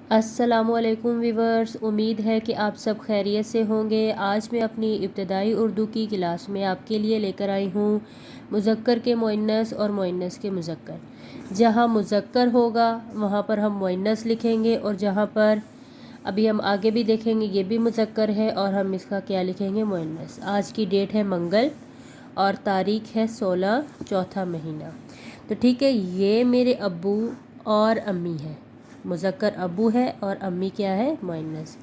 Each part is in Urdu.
السلام علیکم ویورز، امید ہے کہ آپ سب خیریت سے ہوں گے۔ آج میں اپنی ابتدائی اردو کی کلاس میں آپ کے لیے لے کر آئی ہوں مذکر کے مؤنث اور مؤنث کے مذکر۔ جہاں مذکر ہوگا وہاں پر ہم مؤنث لکھیں گے، اور جہاں پر ابھی ہم آگے بھی دیکھیں گے یہ بھی مذکر ہے اور ہم اس کا کیا لکھیں گے؟ مؤنث۔ آج کی ڈیٹ ہے منگل اور تاریخ ہے 16 چوتھا مہینہ۔ تو ٹھیک ہے، یہ میرے ابو اور امی ہیں، مذکر ابو ہے اور امی کیا ہے؟ مؤنث۔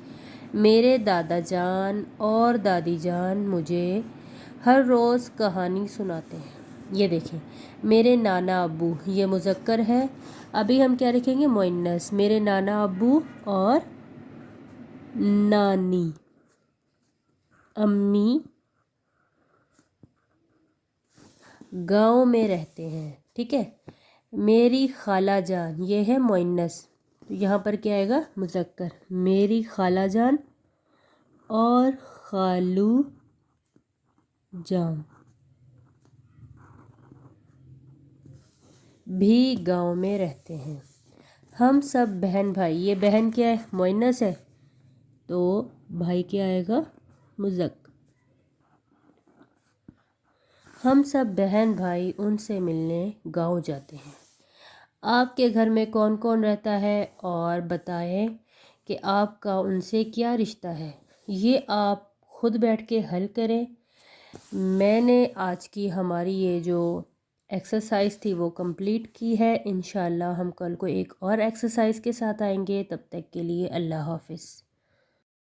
میرے دادا جان اور دادی جان مجھے ہر روز کہانی سناتے ہیں۔ یہ دیکھیں، میرے نانا ابو، یہ مذکر ہے، ابھی ہم کیا لکھیں گے؟ مؤنث۔ میرے نانا ابو اور نانی، امی گاؤں میں رہتے ہیں، ٹھیک ہے۔ میری خالہ جان، یہ ہے مؤنث، تو یہاں پر کیا آئے گا؟ مذکر۔ میری خالہ جان اور خالو جان بھی گاؤں میں رہتے ہیں۔ ہم سب بہن بھائی، یہ بہن کیا ہے؟ مؤنث ہے، تو بھائی کیا آئے گا؟ مذکر۔ ہم سب بہن بھائی ان سے ملنے گاؤں جاتے ہیں۔ آپ کے گھر میں کون کون رہتا ہے اور بتائیں کہ آپ کا ان سے کیا رشتہ ہے؟ یہ آپ خود بیٹھ کے حل کریں۔ میں نے آج کی ہماری یہ جو ایکسرسائز تھی وہ کمپلیٹ کی ہے۔ انشاءاللہ ہم کل کو ایک اور ایکسرسائز کے ساتھ آئیں گے، تب تک کے لیے اللہ حافظ۔